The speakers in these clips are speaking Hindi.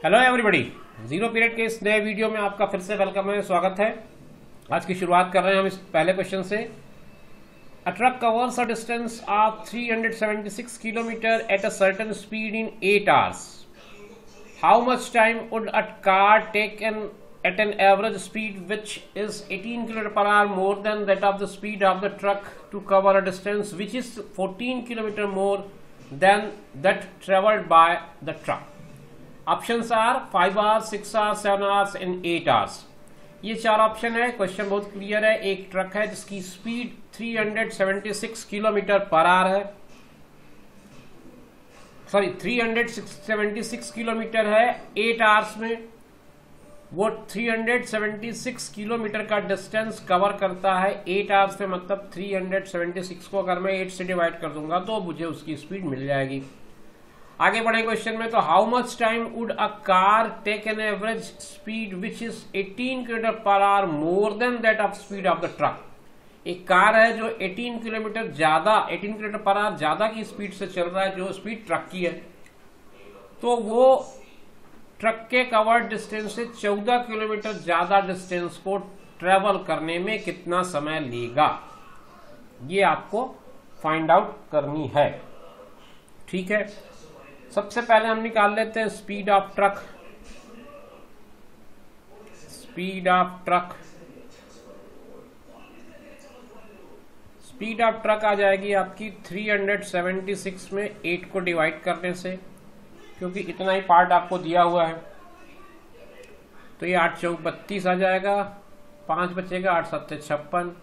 हेलो एवरीबॉडी, जीरो पीरियड के इस नए वीडियो में आपका फिर से वेलकम है, स्वागत है। आज की शुरुआत कर रहे हैं हम इस पहले क्वेश्चन से। A truck covers a distance of 376 kilometre at a certain speed in 8 hours. How much time would a car take at an average speed which is 18 km per hour more than that of the speed of the truck to cover a distance which is 14 km more than that traveled by the truck? Options are 5 hours, 6 hours, 7 hours and 8 hours. ये चार ऑप्शन है। क्वेश्चन बहुत क्लियर है। एक ट्रक है जिसकी स्पीड 376 किलोमीटर पर आवर है, 376 किलोमीटर है 8 hours में। वो 376 किलोमीटर का डिस्टेंस कवर करता है 8 hours में, मतलब 376 को अगर मैं 8 से डिवाइड कर दूंगा तो मुझे उसकी स्पीड मिल जाएगी। आगे बढ़े क्वेश्चन में, तो how much time would a car take an average speed which is 18 kilometre per hour more than that of speed of the truck. एक कार है जो 18 किलोमीटर पर आवर ज्यादा की स्पीड से चल रहा है, जो स्पीड ट्रक की है, तो वो ट्रक के कवर्ड डिस्टेंस से 14 किलोमीटर ज्यादा डिस्टेंस को ट्रेवल करने में कितना समय लेगा, ये आपको फाइंड आउट करनी है। ठीक है, सबसे पहले हम निकाल लेते हैं speed of truck. Speed of truck आ जाएगी आपकी 376 में 8 को डिवाइड करने से, क्योंकि इतना ही पार्ट आपको दिया हुआ है। तो ये 8 चौक 32 आ जाएगा, 5 बचेगा, 8 सत्ते 56।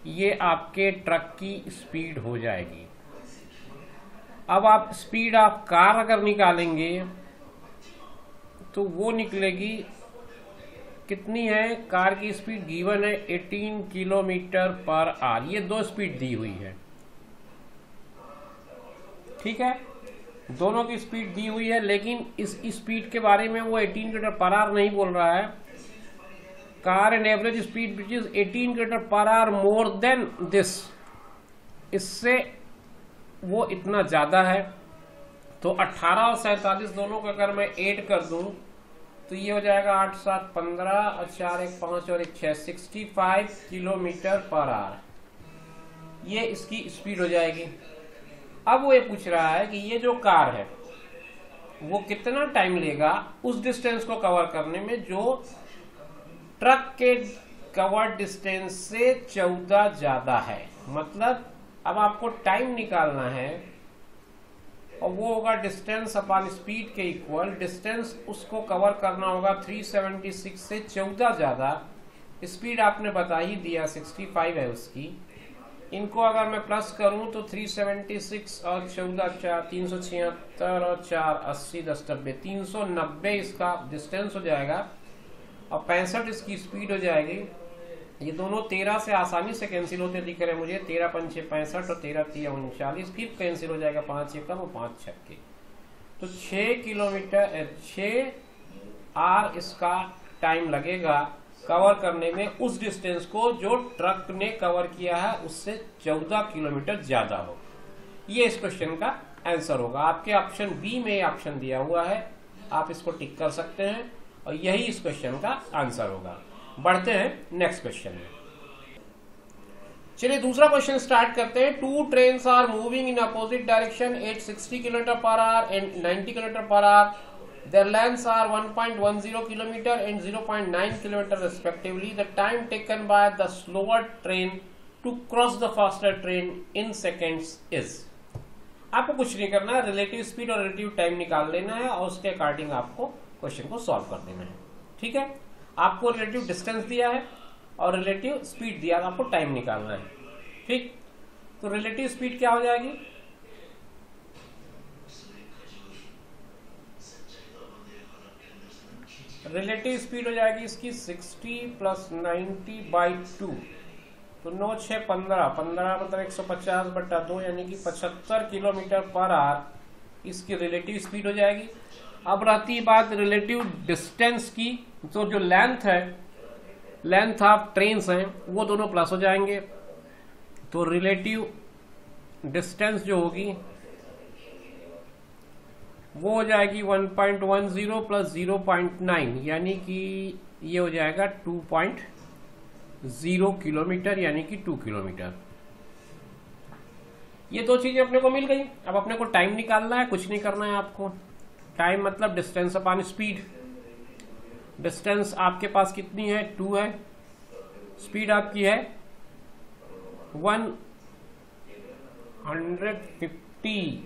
ये आपके ट्रक की स्पीड हो जाएगी। अब आप स्पीड ऑफ कार अगर निकालेंगे तो वो निकलेगी, कितनी है कार की स्पीड, गिवन है 18 किलोमीटर पर आवर। ये दो स्पीड दी हुई है, ठीक है, दोनों की स्पीड दी हुई है, लेकिन इस स्पीड के बारे में वो 18 किलोमीटर पर आवर नहीं बोल रहा है। Car and average speed which is 18 kilometre per hour more then this, इससे वो इतना ज्यादा है। तो 18 और 47 दोनों को अगर मैं ऐड कर दूं तो ये हो जाएगा 8 7 15 और 4 1 5 और 1 6 65 किलोमीटर पर आवर। ये इसकी स्पीड हो जाएगी। अब वो ये पूछ रहा है कि ये जो कार है वो कितना टाइम लेगा उस डिस्टेंस को कवर करने में जो ट्रक के कवर डिस्टेंस से 14 ज्यादा है। मतलब अब आपको टाइम निकालना है और वो होगा डिस्टेंस अपॉन स्पीड के इक्वल। डिस्टेंस उसको कवर करना होगा 376 से 14 ज्यादा। स्पीड आपने बता ही दिया 65 है उसकी। इनको अगर मैं प्लस करूं तो 376 और 14 4 376 और 4 80 10 90 390 इसका डिस्टेंस हो जाएगा और 65 इसकी स्पीड हो जाएगी। ये दोनों 13 से आसानी से कैंसिल होते दिख रहे हैं मुझे, 13 5 6 65 और 13 3 39, फिर कैंसिल हो जाएगा 5 6 कम और 5 6 तो 6 किलोमीटर 6 आवर इसका टाइम लगेगा कवर करने में उस डिस्टेंस को जो ट्रक ने कवर किया है उससे 14 किलोमीटर ज्यादा हो। ये इस क्वेश्चन का आंसर होगा। आपके ऑप्शन बी में ऑप्शन दिया हुआ है, आप इसको टिक कर सकते हैं और यही इस क्वेश्चन का आंसर होगा। बढ़ते हैं नेक्स्ट क्वेश्चन में। चलिए दूसरा क्वेश्चन स्टार्ट करते हैं। 2 trains are moving in opposite direction at 60 kilometre per hour and 90 kilometre per hour. Their lengths are 1.10 kilometre and 0.9 kilometre respectively. The time taken by the slower train to cross the faster train in seconds is. आपको कुछ नहीं करना है, रिलेटिव स्पीड और रिलेटिव टाइम निकाल लेना है और उसके अकॉर्डिंग आपको क्वेश्चन को सॉल्व कर देना है। ठीक है, आपको रिलेटिव डिस्टेंस दिया है और रिलेटिव स्पीड दिया है, आपको टाइम निकालना है। ठीक, तो रिलेटिव स्पीड क्या हो जाएगी, रिलेटिव स्पीड हो जाएगी इसकी 60 प्लस 90/2, तो 9 6 15 15 मतलब 150/2 यानी कि 75 किलोमीटर पर आवर इसकी रिलेटिव स्पीड हो जाएगी। अब रहती बात रिलेटिव डिस्टेंस की, तो जो लेंथ है, लेंथ ऑफ ट्रेन्स हैं वो दोनों प्लस हो जाएंगे। तो रिलेटिव डिस्टेंस जो होगी वो हो जाएगी 1.10 प्लस 0.9 यानी कि ये हो जाएगा 2.0 किलोमीटर यानी कि 2 किलोमीटर। ये दो चीजें अपने को मिल गई। अब अपने को टाइम निकालना है, कुछ नहीं करना है आपको। टाइम मतलब डिस्टेंस अपॉन स्पीड। डिस्टेंस आपके पास कितनी है, 2 है। स्पीड आपकी है 150।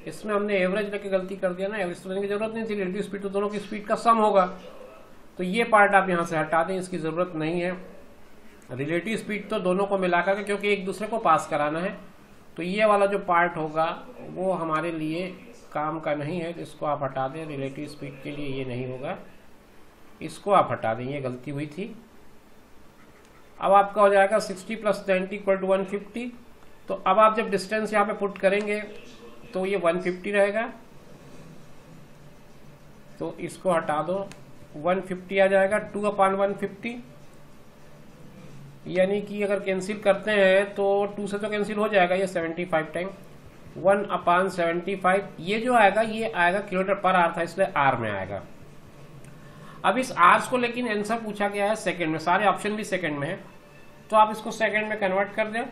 इसमें हमने एवरेज लेके गलती कर दिया ना, एवरेज तो लेने की जरूरत नहीं थी, रिलेटिव स्पीड तो दोनों की स्पीड का सम होगा। तो ये पार्ट आप यहां से हटा दें, इसकी जरूरत नहीं है। रिलेटिव स्पीड तो दोनों को मिलाकर के, क्योंकि एक दूसरे को पास कराना है, तो ये वाला जो पार्ट होगा वो हमारे लिए काम का नहीं है, तो इसको आप हटा दें। रिलेटिव स्पीड के लिए ये नहीं होगा, इसको आप हटा दें, ये गलती हुई थी। अब आपका हो जाएगा 60 प्लस 90 इक्वल टू 150। तो अब आप जब डिस्टेंस यहाँ पे पुट करेंगे तो ये 150 रहेगा, तो इसको हटा दो, 150 आ जाएगा। 2/150 यानी कि अगर कैंसिल करते हैं तो 2 से तो कैंसिल हो जाएगा, ये 75 टाइम 1/75। ये जो आएगा ये आएगा किलोमीटर पर आवर था, इसलिए आर में आएगा। अब इस आर्स को लेकिन आंसर पूछा गया है सेकंड में, सारे ऑप्शन भी सेकंड में है, तो आप इसको सेकंड में कन्वर्ट कर दें।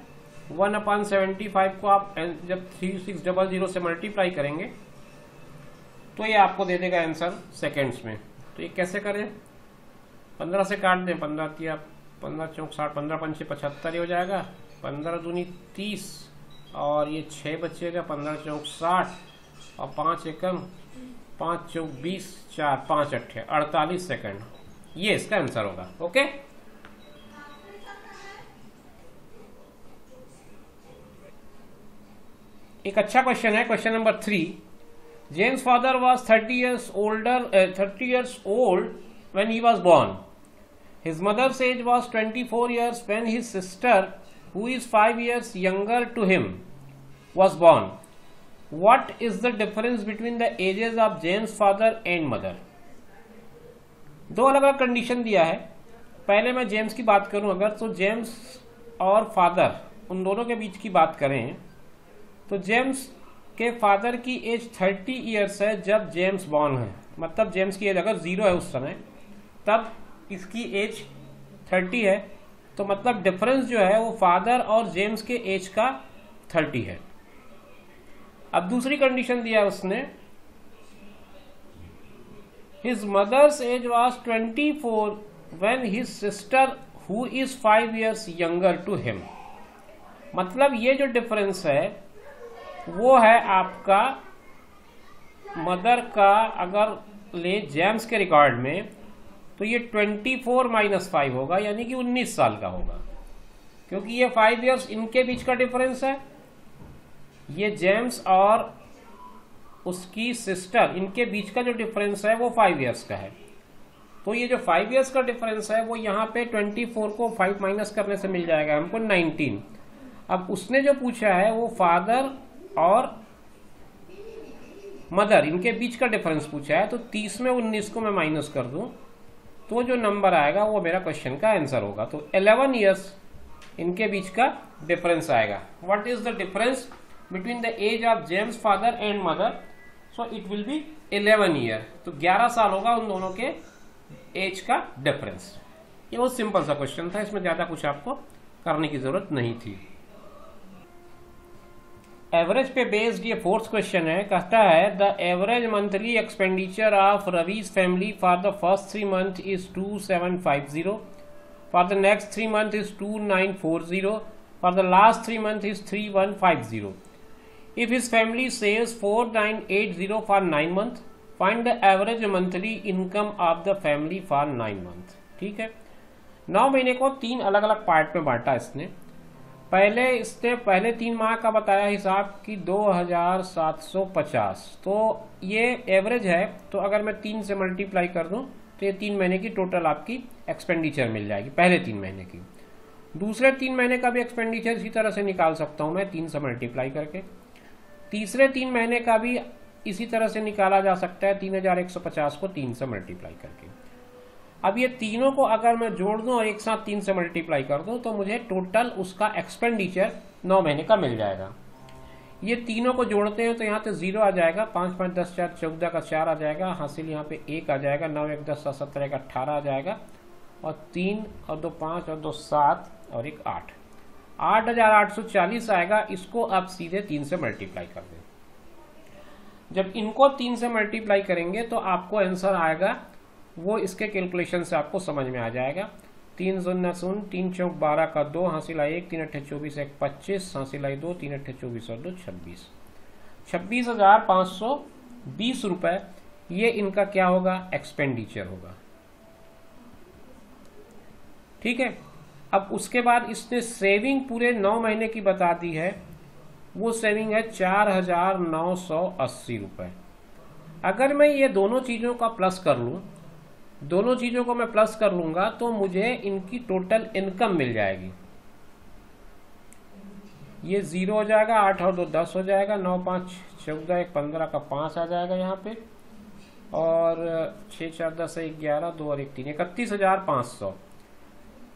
1/75 को आप जब 3600 से मल्टीप्लाई करेंगे तो ये आपको दे देगा आंसर सेकंड्स में। तो ये कैसे करें, 15 से काट दें, 15 तिया 15 चौक 60, 15 पंचे 75 ये हो जाएगा, 15 दूनी 30 और ये 6 बचेगा, 15 चौक 60 और 5 एकम 5 चौक 20, 4 5 अट्ठे 48 सेकंड। ये इसका आंसर होगा। ओके, एक अच्छा क्वेश्चन है, question number 3। James father was 30 years old when he was born. His mother's age was 24 years when his sister, who is 5 years younger to him, was born. What is the difference between the ages of James' father and mother? दो अलग अलग कंडीशन दिया है। पहले मैं जेम्स की बात करूं अगर, तो जेम्स और फादर उन दोनों के बीच की बात करें तो जेम्स के फादर की एज 30 ईयर्स है जब जेम्स बॉर्न है। मतलब जेम्स की एज अगर 0 है उस समय, तब इसकी एज 30 है, तो मतलब डिफरेंस जो है वो फादर और जेम्स के एज का 30 है। अब दूसरी कंडीशन दिया उसने, his mother's age was 24 when his sister who is 5 years younger to him. मतलब ये जो डिफरेंस है वो है आपका मदर का, अगर ले जेम्स के रिकॉर्ड में तो ये 24 - 5 होगा, यानी कि 19 साल का होगा, क्योंकि ये 5 years इनके बीच का डिफरेंस है। ये जेम्स और उसकी सिस्टर इनके बीच का जो डिफरेंस है वो 5 years का है। तो ये जो 5 years का डिफरेंस है वो यहाँ पे 24 को 5 माइनस करने से मिल जाएगा हमको 19। अब उसने जो पूछा है वो फादर और मदर इनके बीच का डिफरेंस पूछा है, तो 30 में 19 को मैं माइनस कर दूं तो जो नंबर आएगा वो मेरा क्वेश्चन का आंसर होगा। तो 11 years इनके बीच का डिफरेंस आएगा। What is the difference between the age of James father and mother? So it will be 11 year। तो 11 साल होगा उन दोनों के एज का डिफरेंस। ये बहुत सिंपल सा क्वेश्चन था, इसमें ज्यादा कुछ आपको करने की जरूरत नहीं थी। एवरेज पे बेस्ड ये 4th क्वेश्चन है। कहता है the average monthly expenditure of Ravi's family for the first 3 months is 2750, for the next 3 months is 2940, for the last 3 months is 3150। If his family saves 4980 for 9 months, find the average monthly income of the family for 9 months। ठीक है, 9 महीने को 3 अलग अलग पार्ट में बांटा इसने। पहले 3 माह का बताया हिसाब की 2750। तो ये एवरेज है, तो अगर मैं 3 से मल्टीप्लाई कर दूं तो ये 3 महीने की टोटल आपकी एक्सपेंडिचर मिल जाएगी, पहले 3 महीने की। दूसरे 3 महीने का भी एक्सपेंडिचर इसी तरह से निकाल सकता हूं मैं 3 से मल्टीप्लाई करके। तीसरे 3 महीने का भी इसी तरह से निकाला जा सकता है 3150 को 3 से मल्टीप्लाई करके। अब ये तीनों को अगर मैं जोड़ दूं और एक साथ 3 से मल्टीप्लाई कर दूं तो मुझे टोटल उसका एक्सपेंडिचर 9 महीने का मिल जाएगा। ये तीनों को जोड़ते हैं तो यहाँ पे 0 आ जाएगा, 5 5 10 4 14 का 4 आ जाएगा, हासिल यहाँ पे 1 आ जाएगा, 9 1 10 7 17 का 18 आ जाएगा, और 3 और 2 5 और 2 7 और 1 8, 8840 आएगा। इसको आप सीधे 3 से मल्टीप्लाई कर दें। जब इनको 3 से मल्टीप्लाई करेंगे तो आपको आंसर आएगा, वो इसके कैलकुलेशन से आपको समझ में आ जाएगा। 3 0 0, 3 चौक 12 का 2, हासिल 1, 3 8 24 1 25, हासिल 2, 3 8 24 और 2 26, 26,520 रुपए ये इनका क्या होगा, एक्सपेंडिचर होगा। ठीक है। अब उसके बाद इसने सेविंग पूरे 9 महीने की बता दी है, वो सेविंग है 4,980 रुपए। अगर मैं ये दोनों चीजों का प्लस कर लूं, दोनों चीजों को मैं प्लस कर लूंगा तो मुझे इनकी टोटल इनकम मिल जाएगी। ये 0 हो जाएगा, 8 और 2 10 हो जाएगा, 9 5 14 1 15 का 5 आ जाएगा यहाँ पे, और 6 4 10 1 11 2 और 1 3, 31,500।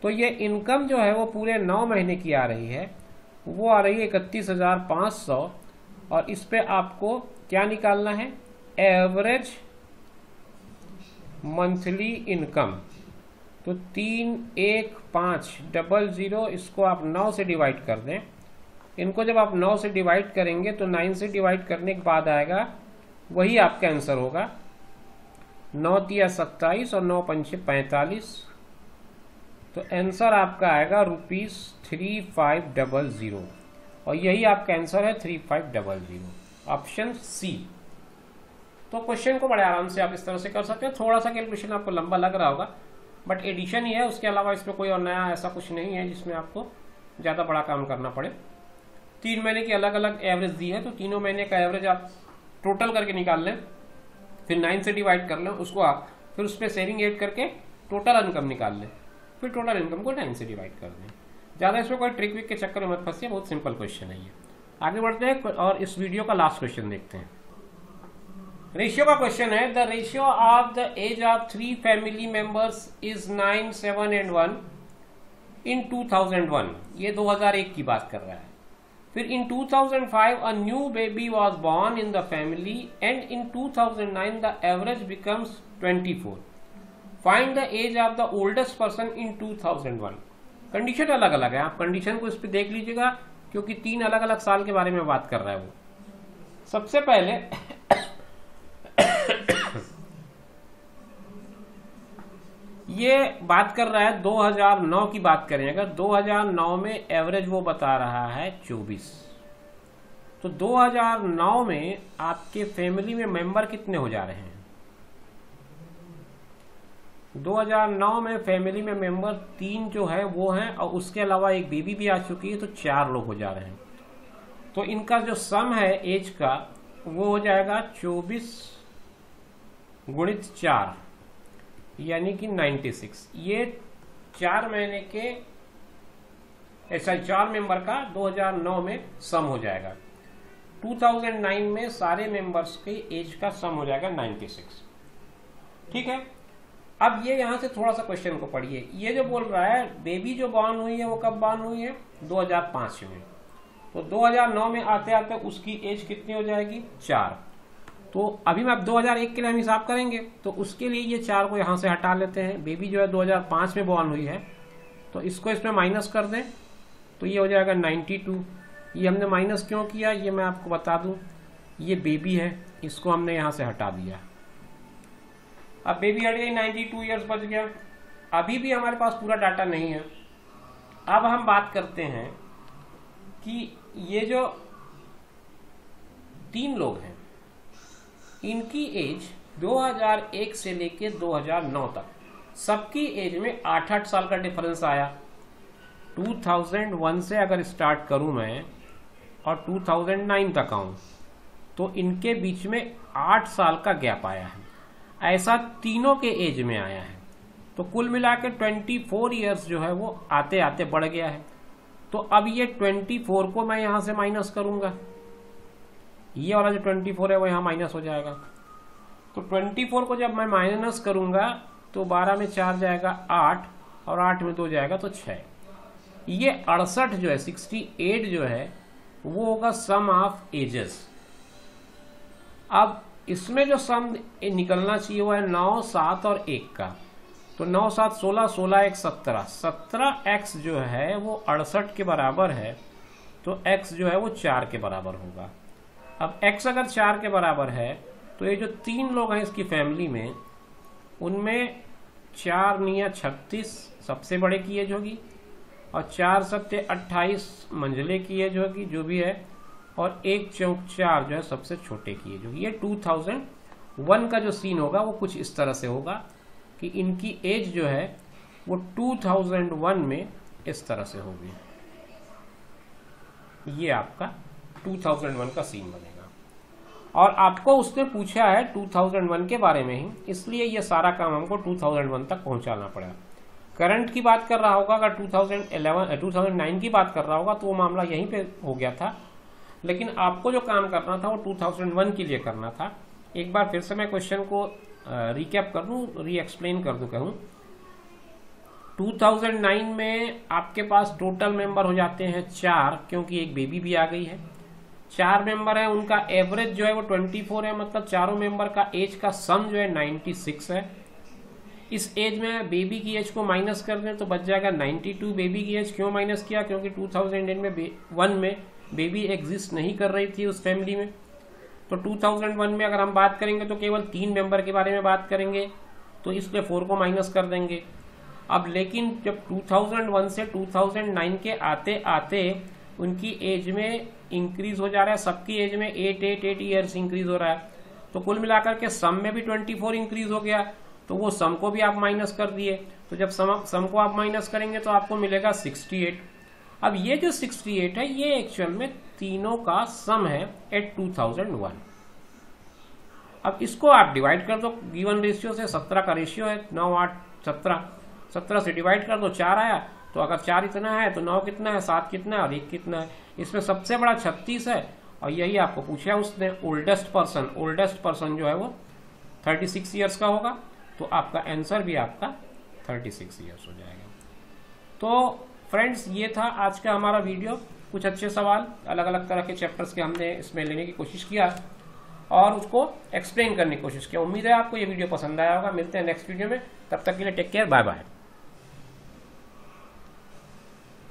तो ये इनकम जो है वो पूरे 9 महीने की आ रही है, वो आ रही है 31,500। और इस पे आपको क्या निकालना है, एवरेज मंथली इनकम। तो 31,500, इसको आप 9 से डिवाइड कर दें। इनको जब आप 9 से डिवाइड करेंगे तो 9 से डिवाइड करने के बाद आएगा, वही आपका आंसर होगा। 9 तिया 27 और 9 पंचे 45, तो आंसर आपका आएगा ₹3500, और यही आपका आंसर है 3500, ऑप्शन सी। तो क्वेश्चन को बड़े आराम से आप इस तरह से कर सकते हैं। थोड़ा सा कैलकुलेशन आपको लंबा लग रहा होगा, बट एडिशन ही है, उसके अलावा इसमें कोई और नया ऐसा कुछ नहीं है जिसमें आपको ज़्यादा बड़ा काम करना पड़े। 3 महीने की अलग अलग एवरेज दी है, तो तीनों महीने का एवरेज आप टोटल करके निकाल लें, फिर 9 से डिवाइड कर लें उसको आप, फिर उस पर सेविंग ऐड करके टोटल इनकम निकाल लें, फिर टोटल इनकम को 9 से डिवाइड कर दें। ज़्यादा इसमें कोई ट्रिक विक के चक्कर में मत फंसिए, बहुत सिंपल क्वेश्चन है ये। आगे बढ़ते हैं और इस वीडियो का लास्ट क्वेश्चन देखते हैं। रेशियो का क्वेश्चन है, the ratio of the age of 3 family members is 9 7 and 1 in 2001। ये 2001 की बात कर रहा है। फिर in 2005 a new baby was born in the family and in 2009 the average becomes 24। Find the age of the oldest person in 2001। Condition अलग अलग है, आप कंडीशन को इस पे देख लीजिएगा, क्योंकि 3 अलग अलग साल के बारे में बात कर रहा है वो। सबसे पहले ये बात कर रहा है 2009 की बात करें, अगर 2009 में एवरेज वो बता रहा है 24, तो 2009 में आपके फैमिली में मेंबर कितने हो जा रहे हैं? 2009 में फैमिली में मेंबर 3 जो है वो हैं, और उसके अलावा एक बेबी भी आ चुकी है, तो 4 लोग हो जा रहे हैं। तो इनका जो सम है एज का वो हो जाएगा 24 गुणित 4 यानी कि 96। ये 4 महीने के ऐसा 4 मेंबर का 2009 में सम हो जाएगा। 2009 में सारे मेंबर्स की एज का सम हो जाएगा 96। ठीक है। अब ये यहां से थोड़ा सा क्वेश्चन को पढ़िए। ये जो बोल रहा है बेबी जो बॉर्न हुई है वो कब बॉर्न हुई है? 2005 में। तो 2009 में आते आते उसकी एज कितनी हो जाएगी? 4। तो अभी मैं 2001 के लिए हम हिसाब करेंगे, तो उसके लिए ये 4 को यहां से हटा लेते हैं। बेबी जो है 2005 में बॉर्न हुई है, तो इसको इसमें माइनस कर दें, तो ये हो जाएगा 92। ये हमने माइनस क्यों किया ये मैं आपको बता दूं। ये बेबी है, इसको हमने यहां से हटा दिया। अब बेबी हट गई, 92 ईयर्स बच गया। अभी भी हमारे पास पूरा डाटा नहीं है। अब हम बात करते हैं कि ये जो 3 लोग हैं इनकी एज 2001 से लेके 2009 तक सबकी एज में 8-8 साल का डिफरेंस आया। 2001 से अगर स्टार्ट करूं मैं और 2009 तक आऊं तो इनके बीच में 8 साल का गैप आया है। ऐसा तीनों के एज में आया है। तो कुल मिला के 24 ईयर्स जो है वो आते आते बढ़ गया है। तो अब ये 24 को मैं यहां से माइनस करूंगा, ये वाला जो 24 है वो यहां माइनस हो जाएगा। तो 24 को जब मैं माइनस करूंगा तो 12 में 4 जाएगा 8 और 8 में 2 जाएगा तो 6। ये 68 जो है 68 जो है वो होगा सम ऑफ एजेस। अब इसमें जो सम निकलना चाहिए वो है 9, 7 और 1 का। तो 9, 7, 16, 16, 1, 17, 17x जो है वो 68 के बराबर है, तो x जो है वो 4 के बराबर होगा। अब x अगर 4 के बराबर है तो ये जो 3 लोग हैं इसकी फैमिली में, उनमें 4 निया 36 सबसे बड़े की एज होगी, और 4 सत्ते 28 मंझले की एज होगी जो भी है, और 1 चौक 4 जो है सबसे छोटे की एज होगी। ये 2001 का जो सीन होगा वो कुछ इस तरह से होगा कि इनकी एज जो है वो 2001 में इस तरह से होगी। ये आपका 2001 का सीन बनेगा। और आपको उसने पूछा है 2001 के बारे में ही, इसलिए ये सारा काम हमको 2001 तक पहुंचाना पड़ेगा। करंट की बात कर रहा होगा, अगर 2009 की बात कर रहा होगा तो वो मामला यहीं पे हो गया था, लेकिन आपको जो काम करना था वो 2001 के लिए करना था। एक बार फिर से मैं क्वेश्चन को रिकैप कर दूं, री एक्सप्लेन कर दूं कहूं। 2009 में आपके पास टोटल मेंबर हो जाते हैं 4, क्योंकि एक बेबी भी आ गई है। 4 मेंबर है, उनका एवरेज जो है वो 24 है, मतलब चारों मेंबर का एज का सम जो है 96 है। इस एज में बेबी की एज को माइनस कर दें तो बच जाएगा 92। बेबी की एज क्यों माइनस किया? क्योंकि 2001 में बेबी एग्जिस्ट नहीं कर रही थी उस फैमिली में। तो 2001 में अगर हम बात करेंगे तो केवल 3 मेंबर के बारे में बात करेंगे, तो इसलिए 4 को माइनस कर देंगे। अब लेकिन जब 2001 से 2009 के आते आते उनकी एज में इंक्रीज हो जा रहा है, सबकी एज में 8 ईयर्स इंक्रीज हो रहा है, तो कुल मिलाकर के सम में भी 24 इंक्रीज हो गया, तो वो सम को भी आप माइनस कर दिए। तो जब सम को आप माइनस करेंगे तो आपको मिलेगा 68। अब ये जो 68 है ये एक्चुअल में तीनों का सम है एट 2001। अब इसको आप डिवाइड कर दो गिवन रेशियो से। 17 का रेशियो है 9, 8, 17। 17 से डिवाइड कर दो, 4 आया। तो अगर 4 इतना है तो 9 कितना है, 7 कितना है और 1 कितना है। इसमें सबसे बड़ा 36 है, और यही आपको पूछा उसने। ओल्डेस्ट पर्सन जो है वो 36 ईयर्स का होगा, तो आपका आंसर भी आपका 36 ईयर्स हो जाएगा। तो फ्रेंड्स, ये था आज का हमारा वीडियो। कुछ अच्छे सवाल अलग अलग तरह के चैप्टर्स के हमने इसमें लेने की कोशिश किया और उसको एक्सप्लेन करने की कोशिश किया। उम्मीद है आपको ये वीडियो पसंद आया होगा। मिलते हैं नेक्स्ट वीडियो में, तब तक के लिए टेक केयर, बाय बाय।